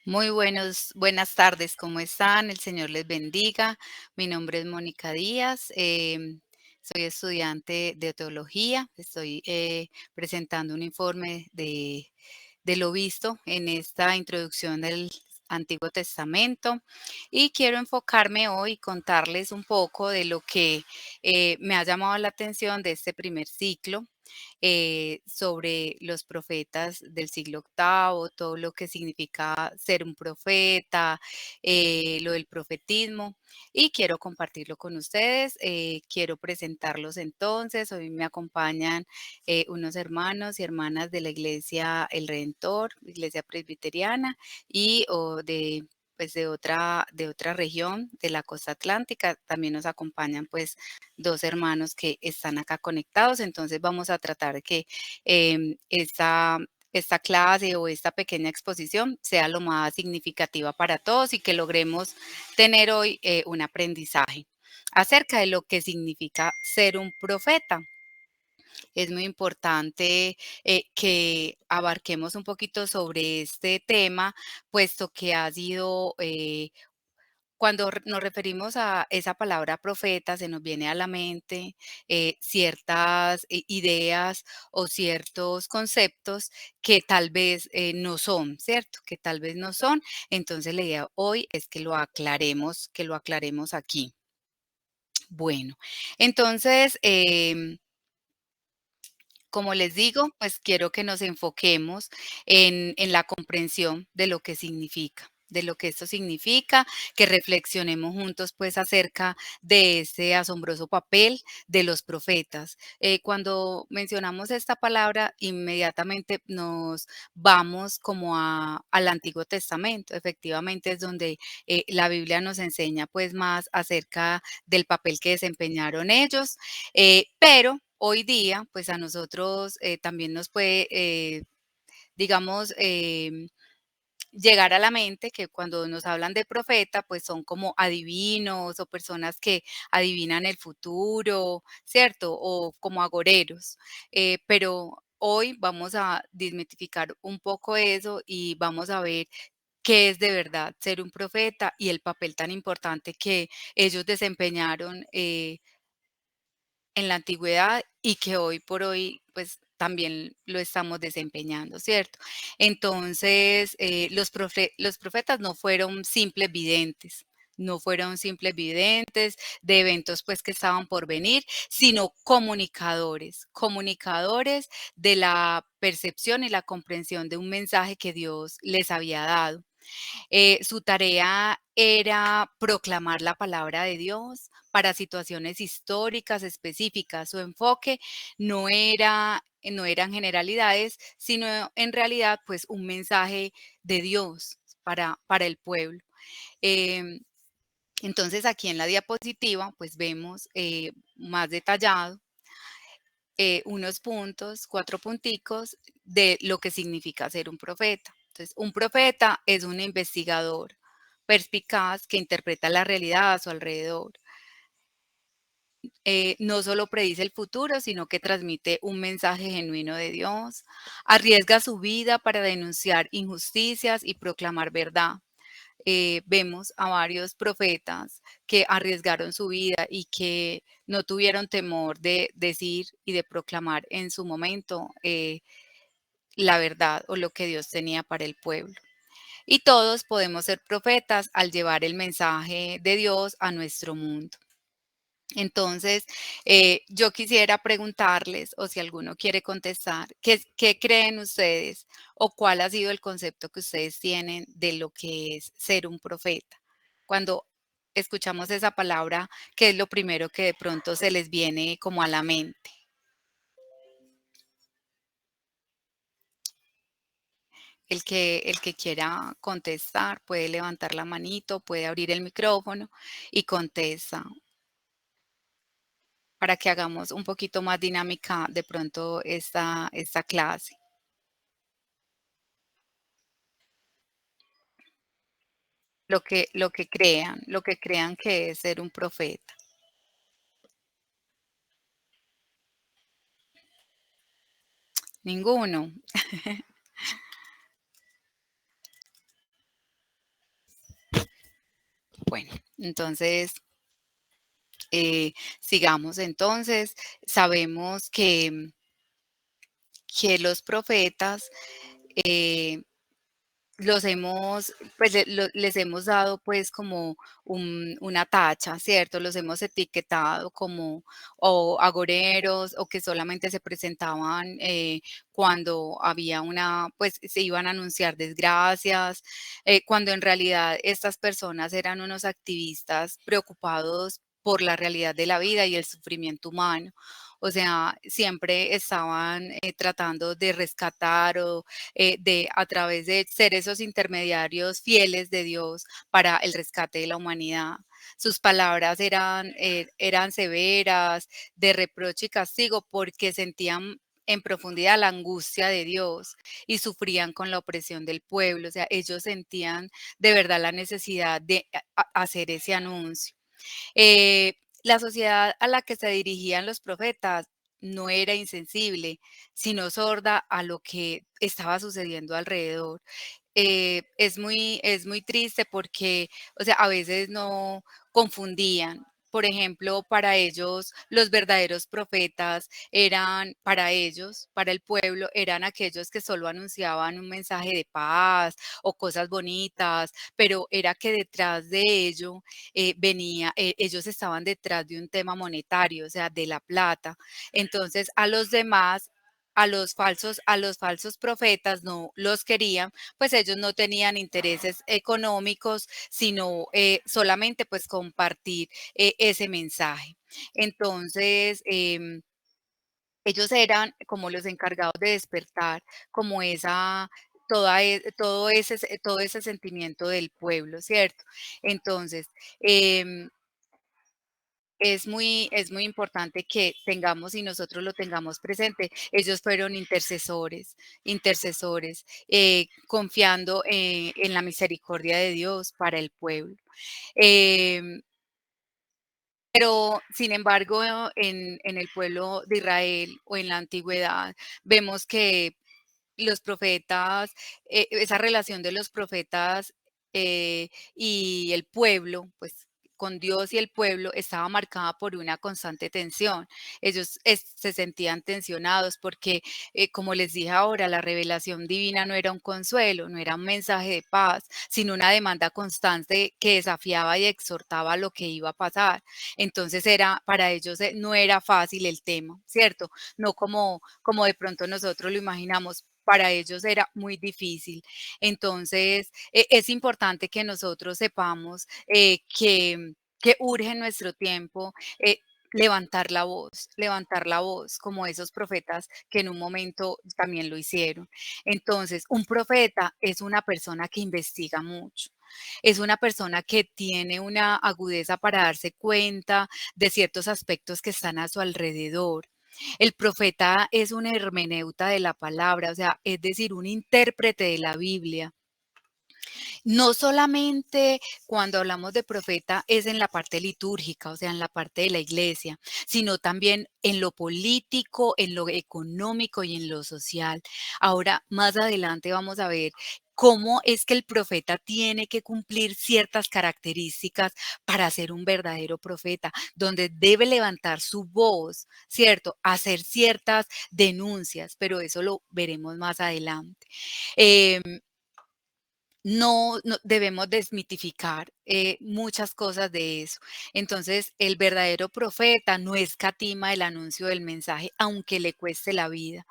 Buenas tardes, ¿cómo están? El Señor les bendiga. Mi nombre es Mónica Díaz, soy estudiante de teología. Estoy presentando un informe de lo visto en esta introducción del Antiguo Testamento y quiero enfocarme hoy y contarles un poco de lo que me ha llamado la atención de este primer ciclo sobre los profetas del siglo octavo, todo lo que significa ser un profeta, lo del profetismo, y quiero compartirlo con ustedes. Quiero presentarlos entonces. Hoy me acompañan unos hermanos y hermanas de la Iglesia El Redentor, Iglesia Presbiteriana, y pues de otra región de la costa atlántica. También nos acompañan pues dos hermanos que están acá conectados. Entonces vamos a tratar de que esta clase o esta pequeña exposición sea lo más significativa para todos y que logremos tener hoy un aprendizaje acerca de lo que significa ser un profeta. Es muy importante que abarquemos un poquito sobre este tema, puesto que ha sido cuando nos referimos a esa palabra profeta, se nos viene a la mente ciertas ideas o ciertos conceptos que tal vez no son, ¿cierto? Que tal vez no son. Entonces, la idea hoy es que lo aclaremos aquí. Bueno, entonces, como les digo, pues quiero que nos enfoquemos en la comprensión de lo que significa, de lo que esto significa, que reflexionemos juntos pues acerca de ese asombroso papel de los profetas. Cuando mencionamos esta palabra, inmediatamente nos vamos como al Antiguo Testamento. Efectivamente es donde la Biblia nos enseña pues más acerca del papel que desempeñaron ellos, pero hoy día, pues a nosotros también nos puede, digamos, llegar a la mente que cuando nos hablan de profeta, pues son como adivinos o personas que adivinan el futuro, ¿cierto? O como agoreros. Pero hoy vamos a desmitificar un poco eso y vamos a ver qué es de verdad ser un profeta y el papel tan importante que ellos desempeñaron en la antigüedad y que hoy por hoy, pues también lo estamos desempeñando, ¿cierto? Entonces, los profetas no fueron simples videntes, no fueron simples videntes de eventos pues que estaban por venir, sino comunicadores, comunicadores de la percepción y la comprensión de un mensaje que Dios les había dado. Su tarea era proclamar la palabra de Dios para situaciones históricas específicas. Su enfoque no eran generalidades, sino en realidad pues un mensaje de Dios para el pueblo. Em, entonces aquí en la diapositiva pues vemos más detallado unos puntos, 4 punticos de lo que significa ser un profeta. Entonces, un profeta es un investigador perspicaz que interpreta la realidad a su alrededor. No solo predice el futuro, sino que transmite un mensaje genuino de Dios, arriesga su vida para denunciar injusticias y proclamar verdad. Vemos a varios profetas que arriesgaron su vida y que no tuvieron temor de decir y de proclamar en su momento la verdad o lo que Dios tenía para el pueblo. Y todos podemos ser profetas al llevar el mensaje de Dios a nuestro mundo. Entonces, yo quisiera preguntarles, o si alguno quiere contestar, ¿qué creen ustedes o cuál ha sido el concepto que ustedes tienen de lo que es ser un profeta? Cuando escuchamos esa palabra, ¿qué es lo primero que de pronto se les viene como a la mente? El que quiera contestar puede levantar la manito, puede abrir el micrófono y contesta para que hagamos un poquito más dinámica de pronto esta clase. Lo que crean que es ser un profeta. Ninguno. Bueno, entonces, eh, sigamos entonces. Sabemos que los profetas, eh, los hemos, pues, les hemos dado, pues, como una tacha, ¿cierto? Los hemos etiquetado como o agoreros, o que solamente se presentaban, cuando había pues, se iban a anunciar desgracias, cuando en realidad estas personas eran unos activistas preocupados por la realidad de la vida y el sufrimiento humano. O sea, siempre estaban, tratando de rescatar o de a través de ser esos intermediarios fieles de Dios para el rescate de la humanidad. Sus palabras eran severas, de reproche y castigo, porque sentían en profundidad la angustia de Dios y sufrían con la opresión del pueblo. O sea, ellos sentían de verdad la necesidad de hacer ese anuncio. Eh, la sociedad a la que se dirigían los profetas no era insensible, sino sorda a lo que estaba sucediendo alrededor. Es muy triste porque, o sea, a veces no confundían. Por ejemplo, para ellos, los verdaderos profetas eran, para ellos, para el pueblo, eran aquellos que solo anunciaban un mensaje de paz o cosas bonitas, pero era que detrás de ello ellos estaban detrás de un tema monetario, o sea, de la plata. Entonces, a los demás, a los falsos profetas no los querían, pues ellos no tenían intereses económicos, sino solamente pues compartir ese mensaje. Entonces, ellos eran como los encargados de despertar como todo ese sentimiento del pueblo, ¿cierto? Entonces, em, es muy importante que tengamos y nosotros lo tengamos presente. Ellos fueron intercesores, confiando, en la misericordia de Dios para el pueblo. Em, pero, sin embargo, en el pueblo de Israel o en la antigüedad, vemos que los profetas, esa relación de los profetas, y el pueblo, pues, con Dios y el pueblo estaba marcada por una constante tensión. Ellos se sentían tensionados porque, como les dije ahora, la revelación divina no era un consuelo, no era un mensaje de paz, sino una demanda constante que desafiaba y exhortaba lo que iba a pasar. Entonces para ellos no era fácil el tema, ¿cierto? No como de pronto nosotros lo imaginamos, para ellos era muy difícil. Entonces, es importante que nosotros sepamos, que urge en nuestro tiempo, levantar la voz, como esos profetas que en un momento también lo hicieron. Entonces, un profeta es una persona que investiga mucho. Es una persona que tiene una agudeza para darse cuenta de ciertos aspectos que están a su alrededor. El profeta es un hermeneuta de la palabra, o sea, es decir, un intérprete de la Biblia. No solamente cuando hablamos de profeta es en la parte litúrgica, o sea, en la parte de la iglesia, sino también en lo político, en lo económico y en lo social. Ahora, más adelante vamos a ver cómo es que el profeta tiene que cumplir ciertas características para ser un verdadero profeta, donde debe levantar su voz, ¿cierto? Hacer ciertas denuncias, pero eso lo veremos más adelante. Em, no debemos desmitificar, muchas cosas de eso. Entonces, el verdadero profeta no escatima el anuncio del mensaje, aunque le cueste la vida.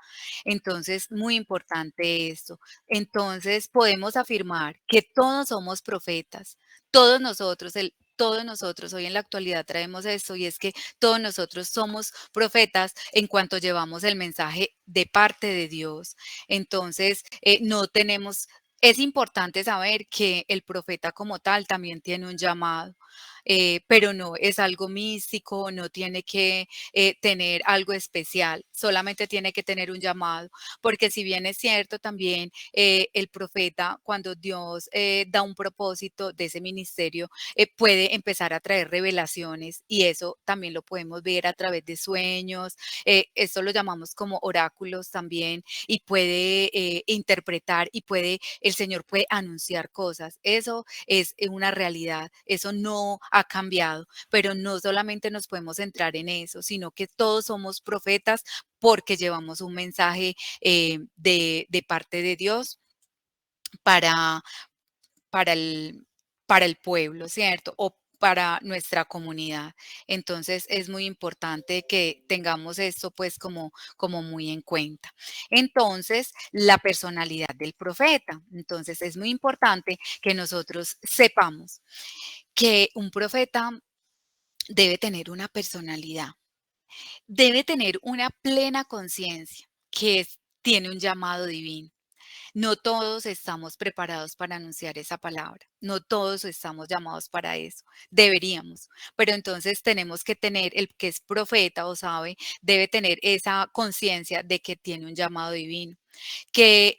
Entonces, muy importante esto. Entonces, podemos afirmar que todos somos profetas, todos nosotros hoy en la actualidad traemos esto, y es que todos nosotros somos profetas en cuanto llevamos el mensaje de parte de Dios. Entonces, no tenemos es importante saber que el profeta como tal también tiene un llamado. pero no es algo místico, no tiene que tener algo especial, solamente tiene que tener un llamado, porque si bien es cierto también el profeta, cuando Dios da un propósito de ese ministerio, puede empezar a traer revelaciones y eso también lo podemos ver a través de sueños, esto lo llamamos como oráculos también y puede interpretar y puede, el Señor puede anunciar cosas. Eso es una realidad, eso no ha cambiado, pero no solamente nos podemos centrar en eso, sino que todos somos profetas porque llevamos un mensaje de parte de Dios para, para el, para el pueblo, ¿cierto? O para nuestra comunidad. Entonces es muy importante que tengamos esto pues como muy en cuenta. Entonces, la personalidad del profeta. Entonces es muy importante que nosotros sepamos que un profeta debe tener una personalidad, debe tener una plena conciencia tiene un llamado divino. No todos estamos preparados para anunciar esa palabra, no todos estamos llamados para eso, deberíamos, pero entonces tenemos que tener, el que es profeta o sabe, debe tener esa conciencia de que tiene un llamado divino, que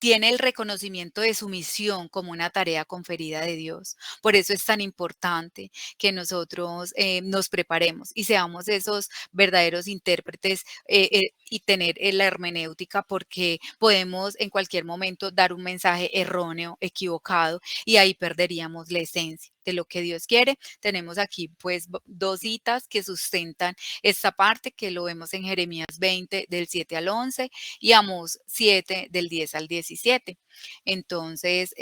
tiene el reconocimiento de su misión como una tarea conferida de Dios. Por eso es tan importante que nosotros nos preparemos y seamos esos verdaderos intérpretes y tener la hermenéutica porque podemos en cualquier momento dar un mensaje erróneo, equivocado y ahí perderíamos la esencia de lo que Dios quiere. Tenemos aquí pues dos citas que sustentan esta parte que lo vemos en Jeremías 20 del 7 al 11 y Amós 7 del 10 al 17. Entonces,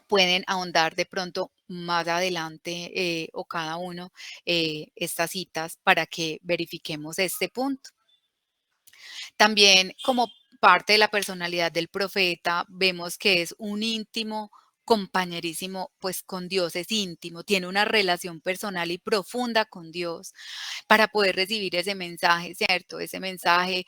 pueden ahondar de pronto más adelante o cada uno estas citas para que verifiquemos este punto. También como parte de la personalidad del profeta, vemos que es un íntimo compañerísimo pues con Dios, es íntimo, tiene una relación personal y profunda con Dios para poder recibir ese mensaje, ¿cierto? Ese mensaje,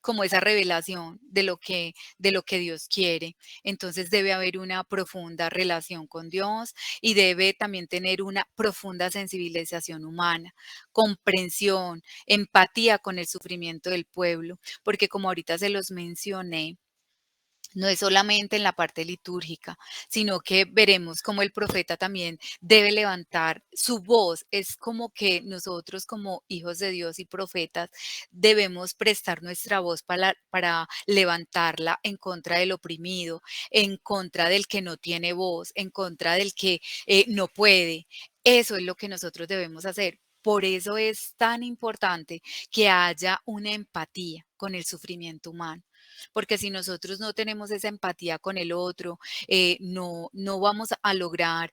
como esa revelación de lo que Dios quiere. Entonces debe haber una profunda relación con Dios y debe también tener una profunda sensibilización humana, comprensión, empatía con el sufrimiento del pueblo, porque como ahorita se los mencioné, no es solamente en la parte litúrgica, sino que veremos cómo el profeta también debe levantar su voz. Es como que nosotros como hijos de Dios y profetas debemos prestar nuestra voz para levantarla en contra del oprimido, en contra del que no tiene voz, en contra del que no puede. Eso es lo que nosotros debemos hacer. Por eso es tan importante que haya una empatía con el sufrimiento humano porque si nosotros no tenemos esa empatía con el otro, no vamos a lograr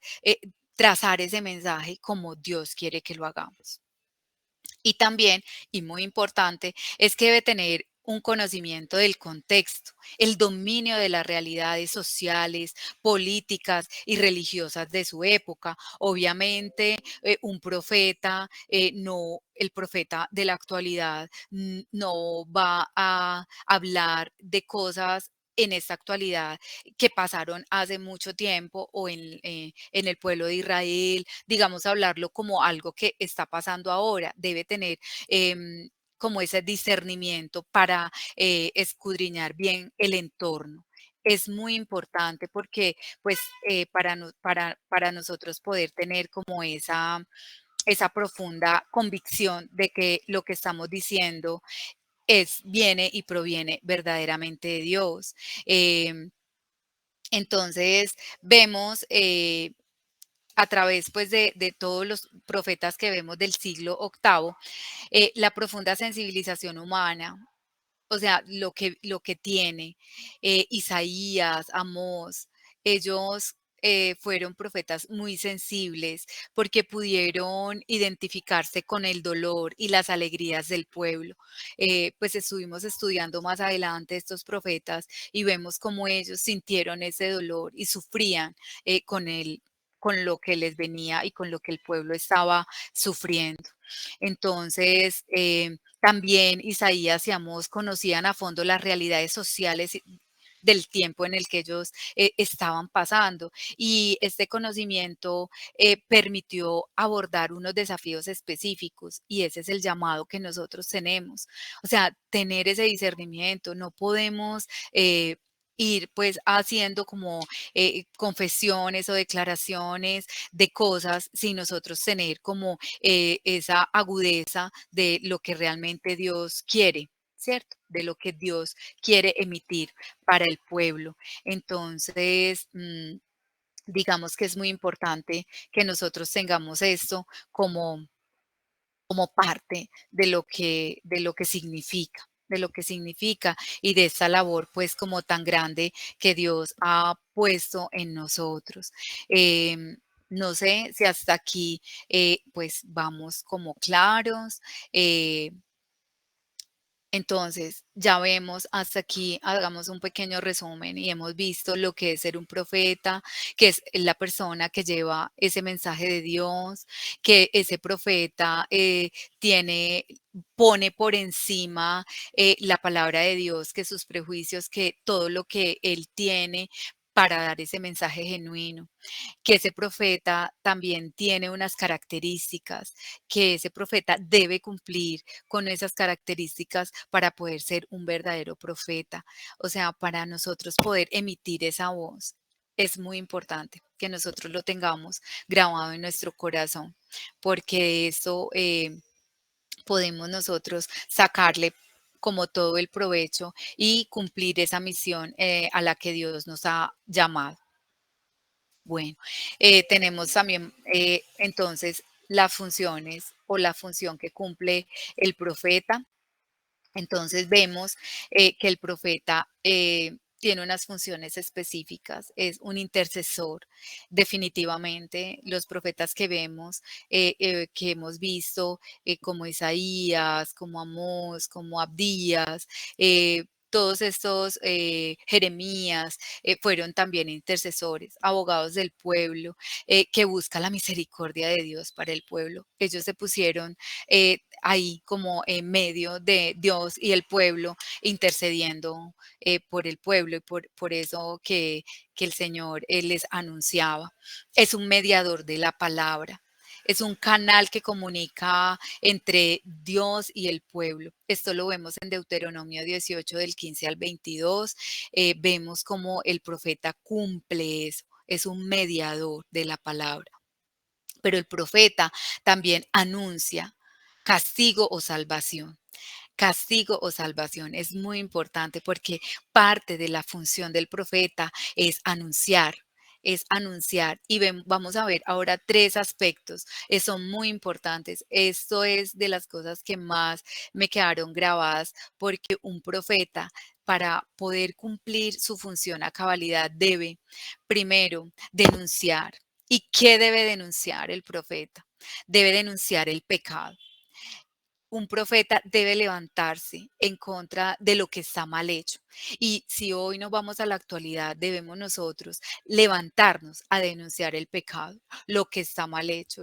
trazar ese mensaje como Dios quiere que lo hagamos. Y también, y muy importante, es que debe tener un conocimiento del contexto, el dominio de las realidades sociales, políticas y religiosas de su época. Obviamente, un profeta, no, el profeta de la actualidad no va a hablar de cosas en esta actualidad que pasaron hace mucho tiempo o en el pueblo de Israel, digamos, hablarlo como algo que está pasando ahora. Debe tener como ese discernimiento para escudriñar bien el entorno. Es muy importante porque, pues, para nosotros poder tener como esa profunda convicción de que lo que estamos diciendo viene y proviene verdaderamente de Dios. Em, entonces, vemos a través pues de todos los profetas que vemos del siglo octavo, la profunda sensibilización humana, o sea, lo que tiene Isaías, Amós, ellos fueron profetas muy sensibles porque pudieron identificarse con el dolor y las alegrías del pueblo. Pues estuvimos estudiando más adelante estos profetas y vemos cómo ellos sintieron ese dolor y sufrían con lo que les venía y con lo que el pueblo estaba sufriendo. Entonces, también Isaías y Amós conocían a fondo las realidades sociales del tiempo en el que ellos estaban pasando. Y este conocimiento permitió abordar unos desafíos específicos y ese es el llamado que nosotros tenemos. O sea, tener ese discernimiento, no podemos... ir pues haciendo como confesiones o declaraciones de cosas sin nosotros tener como esa agudeza de lo que realmente Dios quiere, ¿cierto? De lo que Dios quiere emitir para el pueblo. Entonces, digamos que es muy importante que nosotros tengamos esto como, como parte de lo que significa de lo que significa y de esta labor pues como tan grande que Dios ha puesto en nosotros. Em, no sé si hasta aquí pues vamos como claros. eh, entonces, ya vemos hasta aquí, hagamos un pequeño resumen y hemos visto lo que es ser un profeta, que es la persona que lleva ese mensaje de Dios, que ese profeta pone por encima la palabra de Dios, que sus prejuicios, que todo lo que él tiene para dar ese mensaje genuino, que ese profeta también tiene unas características, que ese profeta debe cumplir con esas características para poder ser un verdadero profeta. O sea, para nosotros poder emitir esa voz. Es muy importante que nosotros lo tengamos grabado en nuestro corazón, porque de eso podemos nosotros sacarle como todo el provecho y cumplir esa misión a la que Dios nos ha llamado. Bueno, tenemos también entonces las funciones o la función que cumple el profeta. Entonces vemos que el profeta tiene unas funciones específicas, es un intercesor. Definitivamente, los profetas que vemos, que hemos visto, como Isaías, como Amós, como Abdías, todos estos Jeremías fueron también intercesores, abogados del pueblo, que busca la misericordia de Dios para el pueblo. Ellos se pusieron ahí como en medio de Dios y el pueblo, intercediendo por el pueblo y por eso que el Señor les anunciaba. Es un mediador de la palabra. Es un canal que comunica entre Dios y el pueblo. Esto lo vemos en Deuteronomio 18 del 15 al 22. Vemos cómo el profeta cumple eso. Es un mediador de la palabra. Pero el profeta también anuncia castigo o salvación. Castigo o salvación es muy importante porque parte de la función del profeta es anunciar. Es anunciar y vamos a ver ahora tres aspectos, son muy importantes. Esto es de las cosas que más me quedaron grabadas porque un profeta para poder cumplir su función a cabalidad debe primero denunciar. ¿Y qué debe denunciar el profeta? Debe denunciar el pecado. Un profeta debe levantarse en contra de lo que está mal hecho. Y si hoy nos vamos a la actualidad, debemos nosotros levantarnos a denunciar el pecado, lo que está mal hecho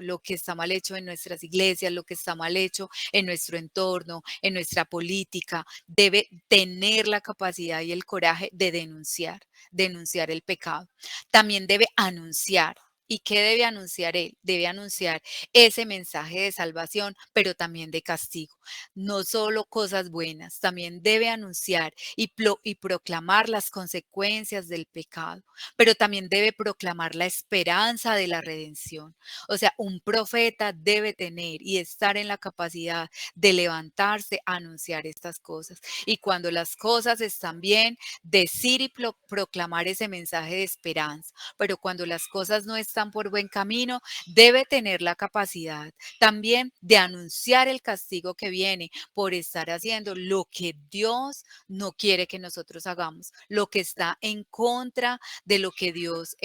en nuestras iglesias, lo que está mal hecho en nuestro entorno, en nuestra política. Debe tener la capacidad y el coraje de denunciar el pecado. También debe anunciar. ¿Y qué debe anunciar él? Debe anunciar ese mensaje de salvación, pero también de castigo. No solo cosas buenas, también debe anunciar y proclamar las consecuencias del pecado, pero también debe proclamar la esperanza de la redención. O sea, un profeta debe tener y estar en la capacidad de levantarse a anunciar estas cosas. Y cuando las cosas están bien, decir y proclamar ese mensaje de esperanza. Pero cuando las cosas no están por buen camino, debe tener la capacidad también de anunciar el castigo que viene por estar haciendo lo que Dios no quiere que nosotros hagamos, lo que está en contra de lo que Dios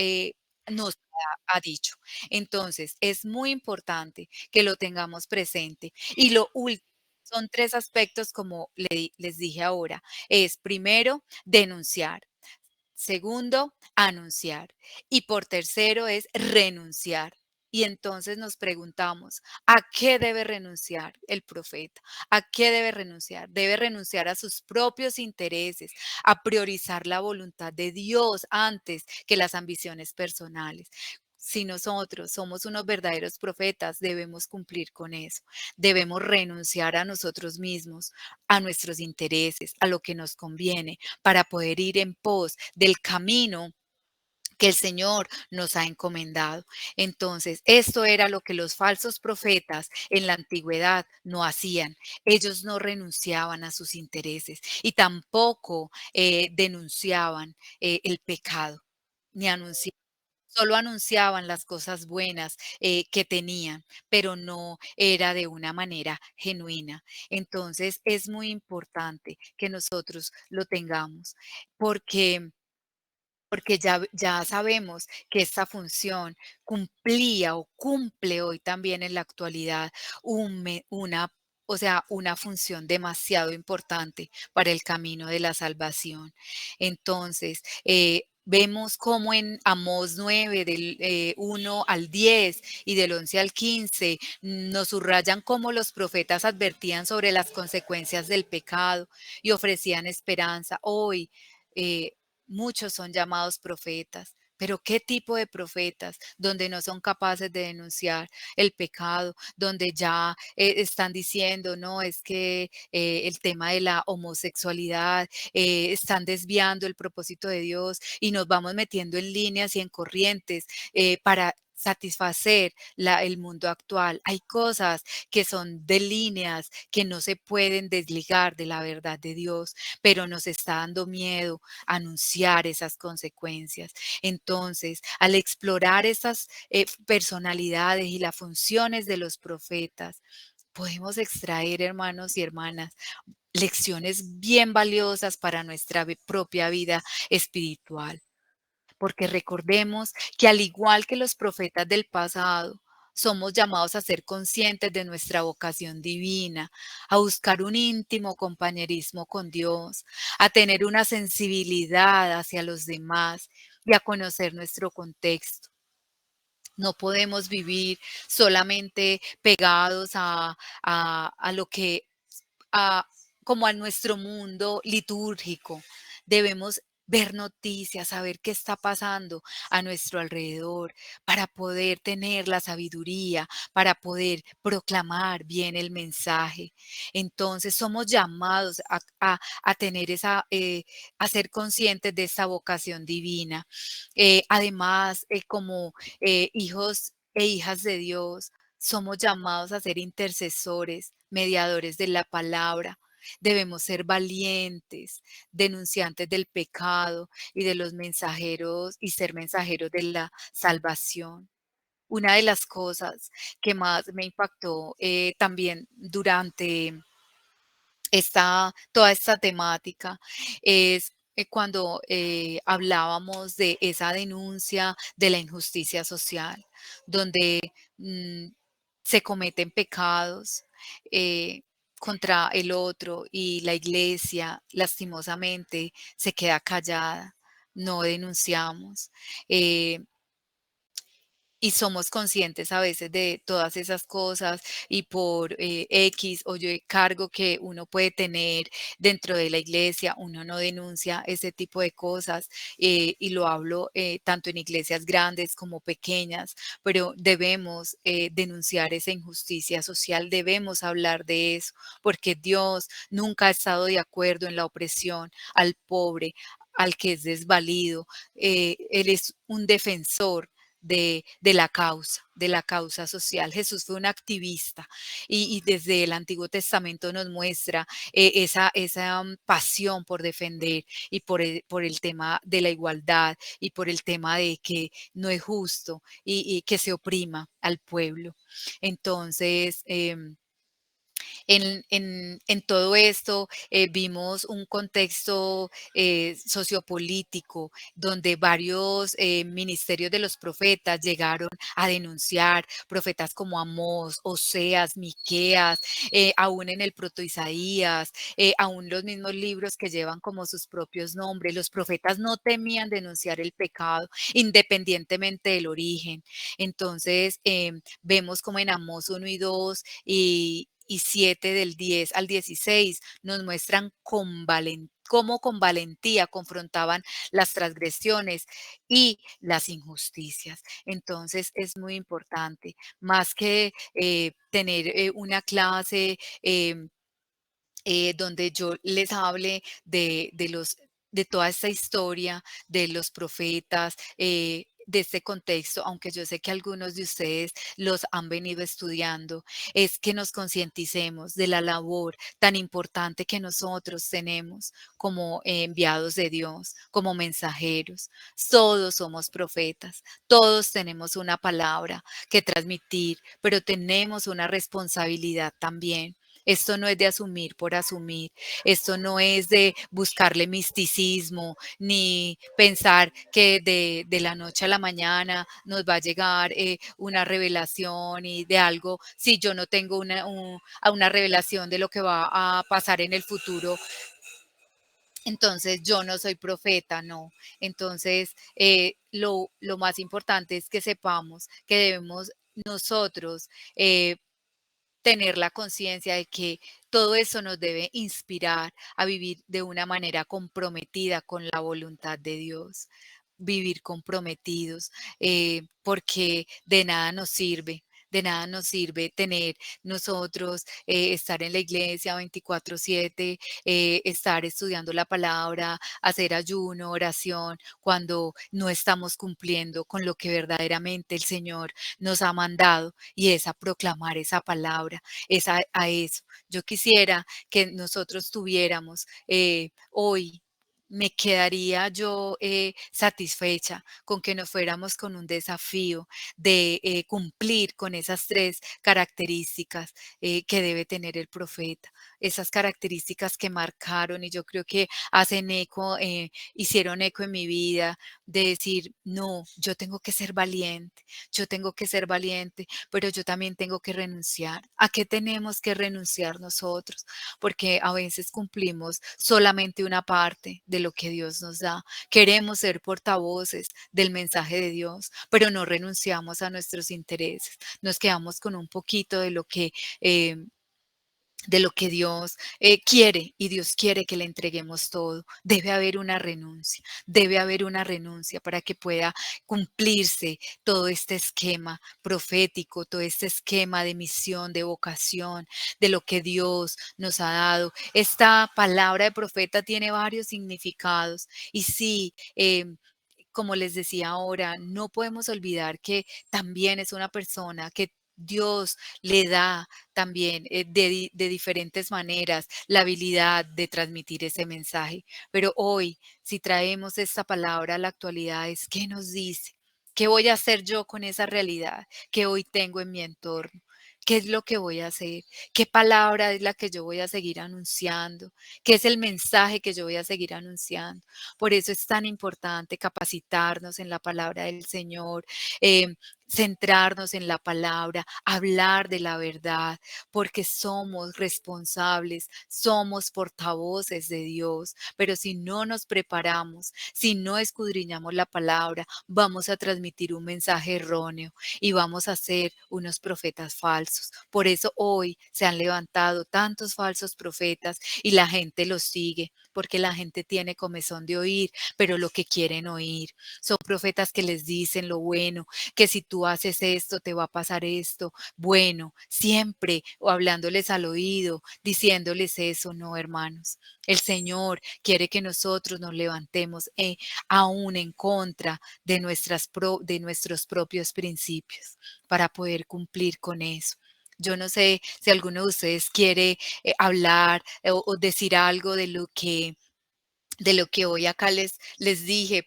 nos ha dicho. Entonces, es muy importante que lo tengamos presente. Y lo último, son tres aspectos como les dije ahora. Es primero, denunciar. Segundo, anunciar. Y por tercero es renunciar. Y entonces nos preguntamos, ¿a qué debe renunciar el profeta? ¿A qué debe renunciar? Debe renunciar a sus propios intereses, a priorizar la voluntad de Dios antes que las ambiciones personales. Si nosotros somos unos verdaderos profetas, debemos cumplir con eso. Debemos renunciar a nosotros mismos, a nuestros intereses, a lo que nos conviene, para poder ir en pos del camino que el Señor nos ha encomendado. Entonces, esto era lo que los falsos profetas en la antigüedad no hacían. Ellos no renunciaban a sus intereses y tampoco denunciaban el pecado, ni anunciaban. Solo anunciaban las cosas buenas que tenían, pero no era de una manera genuina. Entonces es muy importante que nosotros lo tengamos, porque ya sabemos que esta función cumplía o cumple hoy también en la actualidad un me una, o sea, una función demasiado importante para el camino de la salvación. Entonces, vemos cómo en Amós 9, del 1 al 10 y del 11 al 15, nos subrayan cómo los profetas advertían sobre las consecuencias del pecado y ofrecían esperanza. Hoy, eh, muchos son llamados profetas, pero ¿qué tipo de profetas? Donde no son capaces de denunciar el pecado, donde ya están diciendo, no, es que el tema de la homosexualidad, están desviando el propósito de Dios y nos vamos metiendo en líneas y en corrientes para satisfacer el mundo actual. Hay cosas que son de líneas que no se pueden desligar de la verdad de Dios, pero nos está dando miedo anunciar esas consecuencias. Entonces, al explorar esas personalidades y las funciones de los profetas, podemos extraer, hermanos y hermanas, lecciones bien valiosas para nuestra propia vida espiritual. Porque recordemos que al igual que los profetas del pasado, somos llamados a ser conscientes de nuestra vocación divina, a buscar un íntimo compañerismo con Dios, a tener una sensibilidad hacia los demás y a conocer nuestro contexto. No podemos vivir solamente pegados a lo que a, como a nuestro mundo litúrgico. Debemos ver noticias, saber qué está pasando a nuestro alrededor para poder tener la sabiduría, para poder proclamar bien el mensaje. Entonces somos llamados a tener a ser conscientes de esa vocación divina. Además, como hijos e hijas de Dios, somos llamados a ser intercesores, mediadores de la palabra. Debemos ser valientes, denunciantes del pecado y de los mensajeros y ser mensajeros de la salvación. Una de las cosas que más me impactó también durante toda esta temática es cuando hablábamos de esa denuncia de la injusticia social, donde mm, se cometen pecados eh, contra el otro y la iglesia lastimosamente se queda callada, no denunciamos. Eh, y somos conscientes a veces de todas esas cosas y por X o Y cargo que uno puede tener dentro de la iglesia, uno no denuncia ese tipo de cosas y lo hablo tanto en iglesias grandes como pequeñas, pero debemos denunciar esa injusticia social, debemos hablar de eso, porque Dios nunca ha estado de acuerdo en la opresión al pobre, al que es desvalido. Él es un defensor de la causa social. Jesús fue un activista y desde el Antiguo Testamento nos muestra esa pasión por defender y por el tema de la igualdad y por el tema de que no es justo y que se oprima al pueblo. Entonces, En todo esto, vimos un contexto, sociopolítico, donde varios, ministerios de los profetas llegaron a denunciar, profetas como Amós, Oseas, Miqueas, aún en el proto Isaías, aún los mismos libros que llevan como sus propios nombres. Los profetas no temían denunciar el pecado, independientemente del origen. Entonces, vemos como en Amós 1 y 2 y 7 del 10 al 16 nos muestran cómo con valentía confrontaban las transgresiones y las injusticias. Entonces es muy importante, más que tener una clase donde yo les hable de toda esta historia, de los profetas, de este contexto, aunque yo sé que algunos de ustedes los han venido estudiando, es que nos concienticemos de la labor tan importante que nosotros tenemos como enviados de Dios, como mensajeros. Todos somos profetas, todos tenemos una palabra que transmitir, pero tenemos una responsabilidad también. Esto no es de asumir por asumir, esto no es de buscarle misticismo, ni pensar que de la noche a la mañana nos va a llegar una revelación y de algo, si yo no tengo a una revelación de lo que va a pasar en el futuro, entonces yo no soy profeta, no. Entonces, lo más importante es que sepamos que debemos nosotros tener la conciencia de que todo eso nos debe inspirar a vivir de una manera comprometida con la voluntad de Dios, vivir comprometidos, porque de nada nos sirve tener nosotros, estar en la iglesia 24/7, estar estudiando la palabra, hacer ayuno, oración, cuando no estamos cumpliendo con lo que verdaderamente el Señor nos ha mandado y es a proclamar esa palabra, es a eso. Yo quisiera que nosotros tuviéramos hoy, me quedaría yo satisfecha con que nos fuéramos con un desafío de cumplir con esas tres características que debe tener el profeta, esas características que marcaron y yo creo que hacen eco, hicieron eco en mi vida, de decir, no, yo tengo que ser valiente, yo tengo que ser valiente, pero yo también tengo que renunciar. ¿A qué tenemos que renunciar nosotros? Porque a veces cumplimos solamente una parte de lo que Dios nos da. Queremos ser portavoces del mensaje de Dios, pero no renunciamos a nuestros intereses. Nos quedamos con un poquito eh, de lo que Dios quiere y Dios quiere que le entreguemos todo. Debe haber una renuncia para que pueda cumplirse todo este esquema profético, todo este esquema de misión, de vocación, de lo que Dios nos ha dado. Esta palabra de profeta tiene varios significados y sí, como les decía ahora, no podemos olvidar que también es una persona que Dios le da también de diferentes maneras la habilidad de transmitir ese mensaje. Pero hoy, si traemos esta palabra a la actualidad, es ¿qué nos dice? ¿Qué voy a hacer yo con esa realidad que hoy tengo en mi entorno? ¿Qué es lo que voy a hacer? ¿Qué palabra es la que yo voy a seguir anunciando? ¿Qué es el mensaje que yo voy a seguir anunciando? Por eso es tan importante capacitarnos en la palabra del Señor, centrarnos en la palabra, hablar de la verdad, porque somos responsables, somos portavoces de Dios. Pero si no nos preparamos, si no escudriñamos la palabra, vamos a transmitir un mensaje erróneo y vamos a ser unos profetas falsos. Por eso hoy se han levantado tantos falsos profetas y la gente los sigue, porque la gente tiene comezón de oír, pero lo que quieren oír. Son profetas que les dicen lo bueno, que si tú haces esto, te va a pasar esto. Bueno, siempre o hablándoles al oído, diciéndoles eso, no, hermanos. El Señor quiere que nosotros nos levantemos aún en contra de, de nuestros propios principios para poder cumplir con eso. Yo no sé si alguno de ustedes quiere hablar o decir algo de lo que hoy acá les dije,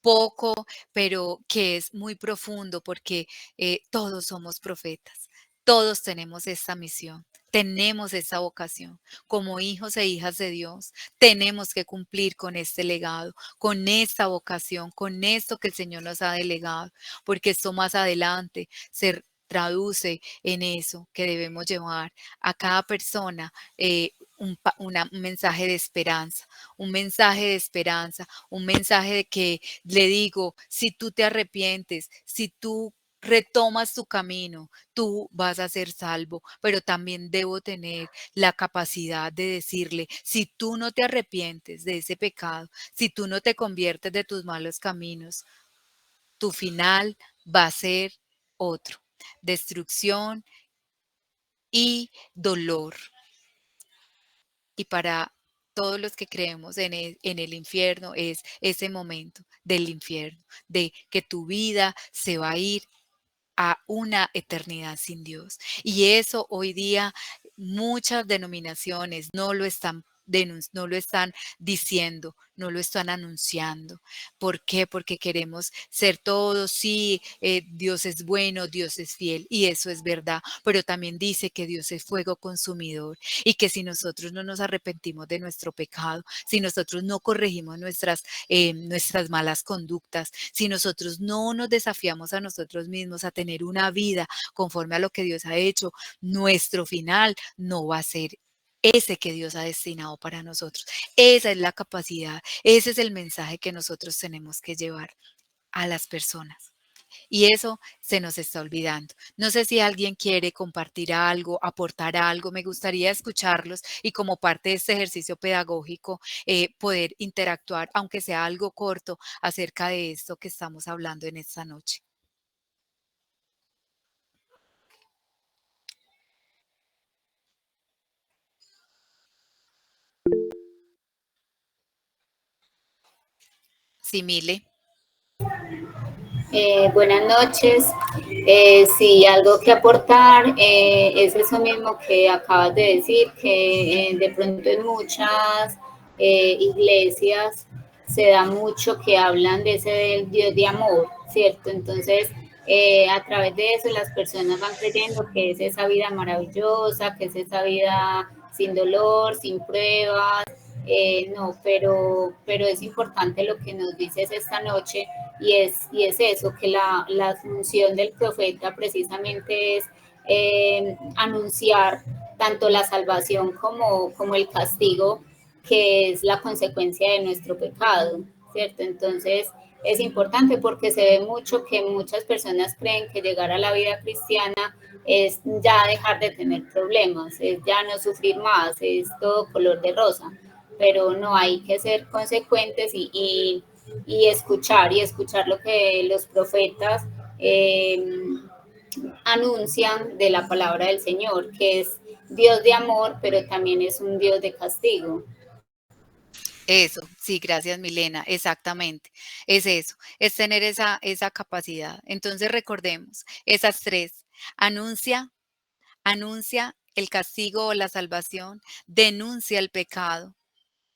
poco, pero que es muy profundo porque todos somos profetas. Todos tenemos esta misión, tenemos esa vocación. Como hijos e hijas de Dios, tenemos que cumplir con este legado, con esta vocación, con esto que el Señor nos ha delegado, porque esto más adelante se traduce en eso que debemos llevar a cada persona. Un mensaje de esperanza, un mensaje de esperanza, un mensaje de que le digo, si tú te arrepientes, si tú retomas tu camino, tú vas a ser salvo, pero también debo tener la capacidad de decirle, si tú no te arrepientes de ese pecado, si tú no te conviertes de tus malos caminos, tu final va a ser otro, destrucción y dolor. Y para todos los que creemos en el infierno es ese momento del infierno, de que tu vida se va a ir a una eternidad sin Dios. Y eso hoy día muchas denominaciones no lo están diciendo, no lo están anunciando. ¿Por qué? Porque queremos ser todos, sí, Dios es bueno, Dios es fiel, y eso es verdad, pero también dice que Dios es fuego consumidor y que si nosotros no nos arrepentimos de nuestro pecado, si nosotros no corregimos nuestras malas conductas, si nosotros no nos desafiamos a nosotros mismos a tener una vida conforme a lo que Dios ha hecho, nuestro final no va a ser ese que Dios ha destinado para nosotros. Esa es la capacidad, ese es el mensaje que nosotros tenemos que llevar a las personas. Y eso se nos está olvidando. No sé si alguien quiere compartir algo, aportar algo. Me gustaría escucharlos y como parte de este ejercicio pedagógico, poder interactuar, aunque sea algo corto, acerca de esto que estamos hablando en esta noche. Simile. Buenas noches. Sí, algo que aportar es eso mismo que acabas de decir, que de pronto en muchas iglesias se da mucho que hablan de ese del Dios de amor, ¿cierto? Entonces, a través de eso las personas van creyendo que es esa vida maravillosa, que es esa vida sin dolor, sin pruebas. No, pero es importante lo que nos dices esta noche y es eso, que la función del profeta precisamente es anunciar tanto la salvación como el castigo, que es la consecuencia de nuestro pecado, ¿cierto? Entonces es importante porque se ve mucho que muchas personas creen que llegar a la vida cristiana es ya dejar de tener problemas, es ya no sufrir más, es todo color de rosa, pero no, hay que ser consecuentes y escuchar lo que los profetas eh, anuncian de la palabra del Señor, que es Dios de amor, pero también es un Dios de castigo. Eso, sí, gracias Milena, exactamente. Es eso, es tener esa capacidad. Entonces recordemos esas tres. Anuncia, anuncia el castigo o la salvación, denuncia el pecado,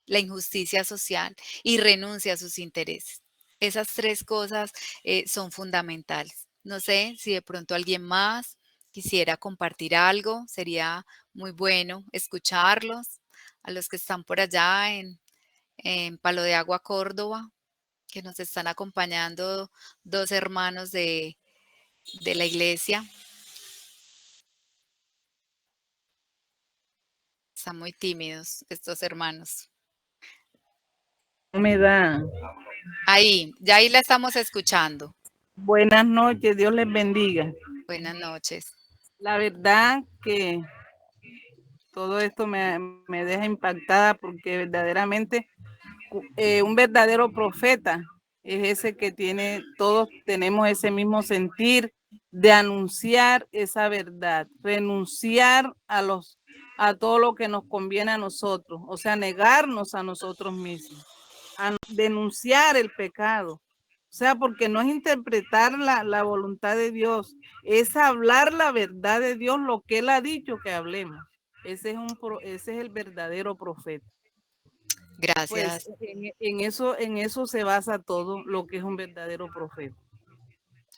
la injusticia social y renuncia a sus intereses. Esas tres cosas son fundamentales. No sé si de pronto alguien más quisiera compartir algo, sería muy bueno escucharlos, a los que están por allá en Palo de Agua, Córdoba, que nos están acompañando dos hermanos de la iglesia. Están muy tímidos estos hermanos. Me da. Ahí, ya ahí la estamos escuchando. Buenas noches, Dios les bendiga. Buenas noches. La verdad que todo esto me deja impactada porque verdaderamente un verdadero profeta es ese que tiene, todos tenemos ese mismo sentir de anunciar esa verdad, renunciar a todo lo que nos conviene a nosotros, o sea, negarnos a nosotros mismos, a denunciar el pecado. O sea, porque no es interpretar la voluntad de Dios, es hablar la verdad de Dios, lo que Él ha dicho que hablemos. Ese es el verdadero profeta. Pues Gracias. en eso se basa todo lo que es un verdadero profeta.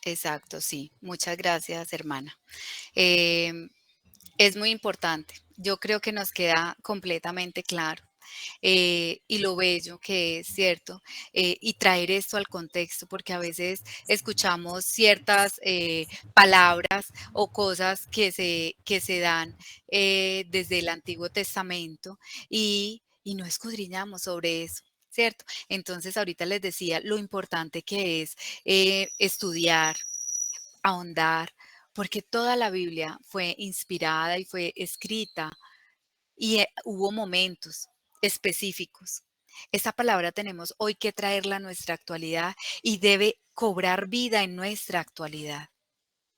Exacto, sí. Muchas gracias, hermana. Em, es muy importante. Yo creo que nos queda completamente claro. Y lo bello que es, ¿cierto? Y traer esto al contexto, porque a veces escuchamos ciertas palabras o cosas que se dan desde el Antiguo Testamento y no escudriñamos sobre eso. ¿Cierto? Entonces, ahorita les decía lo importante que es estudiar, ahondar, porque toda la Biblia fue inspirada y fue escrita y hubo momentos específicos. Esa palabra tenemos hoy que traerla a nuestra actualidad y debe cobrar vida en nuestra actualidad,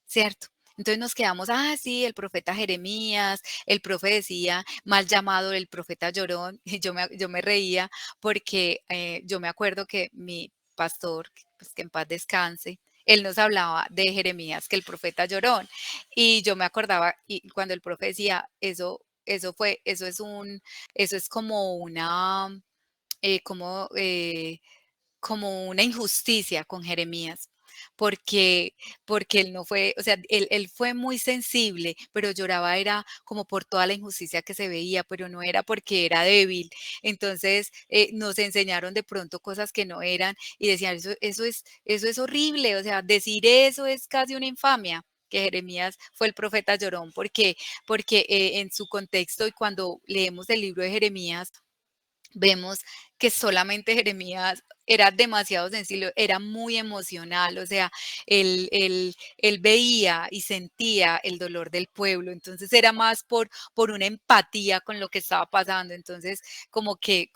¿cierto? Entonces nos quedamos, sí, el profeta Jeremías, el profe decía, mal llamado el profeta llorón, y yo me reía porque yo me acuerdo que mi pastor, pues que en paz descanse, él nos hablaba de Jeremías, que el profeta llorón, y yo me acordaba, y cuando el profe decía, eso es como como, como una injusticia con Jeremías, porque, porque él no fue, o sea, él fue muy sensible, pero lloraba era como por toda la injusticia que se veía, pero no era porque era débil. Entonces nos enseñaron de pronto cosas que no eran y decían, eso es horrible, o sea, decir eso es casi una infamia que Jeremías fue el profeta llorón, porque en su contexto y cuando leemos el libro de Jeremías, vemos que solamente Jeremías era demasiado sensible, era muy emocional, o sea, él veía y sentía el dolor del pueblo, entonces era más por una empatía con lo que estaba pasando, entonces como que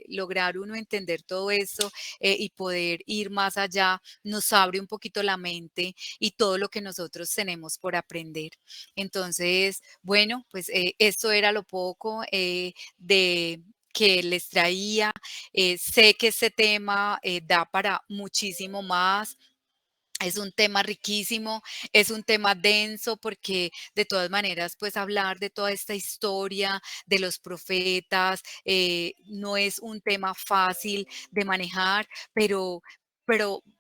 lograr uno entender todo eso y poder ir más allá nos abre un poquito la mente y todo lo que nosotros tenemos por aprender. Entonces, bueno, pues esto era lo poco de que les traía. Sé que este tema da para muchísimo más. Es un tema riquísimo, es un tema denso porque de todas maneras, pues hablar de toda esta historia de los profetas no es un tema fácil de manejar, pero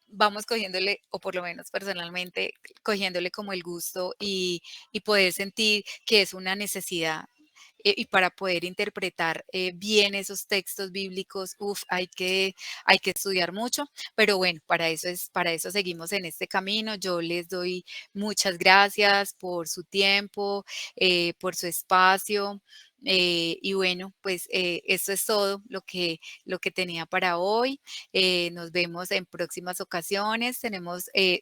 vamos cogiéndole, o por lo menos personalmente, cogiéndole como el gusto y poder sentir que es una necesidad y para poder interpretar bien esos textos bíblicos, hay que estudiar mucho, pero bueno, para eso seguimos en este camino. Yo les doy muchas gracias por su tiempo, por su espacio. Y bueno, pues eso es todo lo que tenía para hoy. Nos vemos en próximas ocasiones.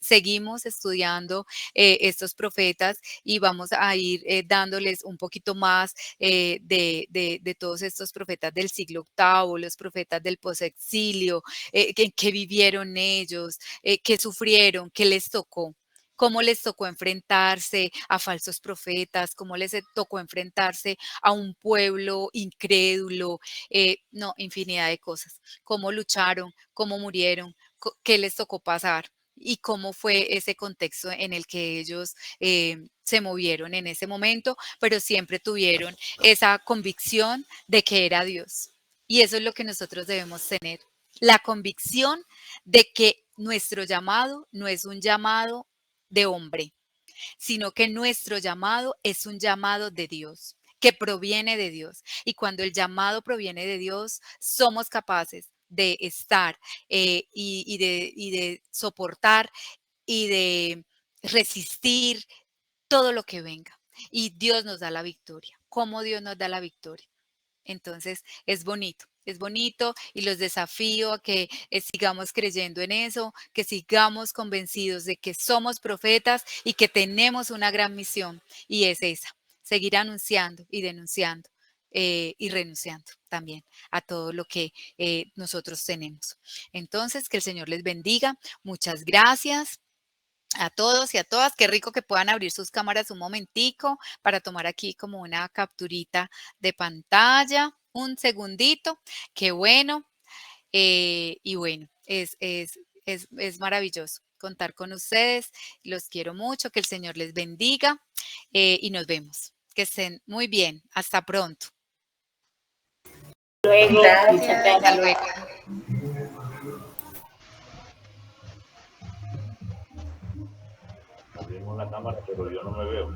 Seguimos estudiando estos profetas y vamos a ir dándoles un poquito más de todos estos profetas del siglo octavo, los profetas del posexilio, qué vivieron ellos, qué sufrieron, qué les tocó. Cómo les tocó enfrentarse a falsos profetas, cómo les tocó enfrentarse a un pueblo incrédulo, no, infinidad de cosas. Cómo lucharon, cómo murieron, qué les tocó pasar y cómo fue ese contexto en el que ellos se movieron en ese momento, pero siempre tuvieron esa convicción de que era Dios. Y eso es lo que nosotros debemos tener, la convicción de que nuestro llamado no es un llamado de hombre, sino que nuestro llamado es un llamado de Dios, que proviene de Dios. Y cuando el llamado proviene de Dios, somos capaces de estar y de soportar y de resistir todo lo que venga. Y Dios nos da la victoria. ¿Cómo Dios nos da la victoria? Entonces, es bonito y los desafío a que sigamos creyendo en eso, que sigamos convencidos de que somos profetas y que tenemos una gran misión y es esa, seguir anunciando y denunciando y renunciando también a todo lo que nosotros tenemos. Entonces, que el Señor les bendiga. Muchas gracias a todos y a todas. Qué rico que puedan abrir sus cámaras un momentico para tomar aquí como una capturita de pantalla. Un segundito. Qué bueno. Y bueno, es maravilloso contar con ustedes. Los quiero mucho. Que el Señor les bendiga y nos vemos. Que estén muy bien. Hasta pronto. Luego, muchas Gracias. Hasta gracias. luego. la cámara, pero yo no me veo.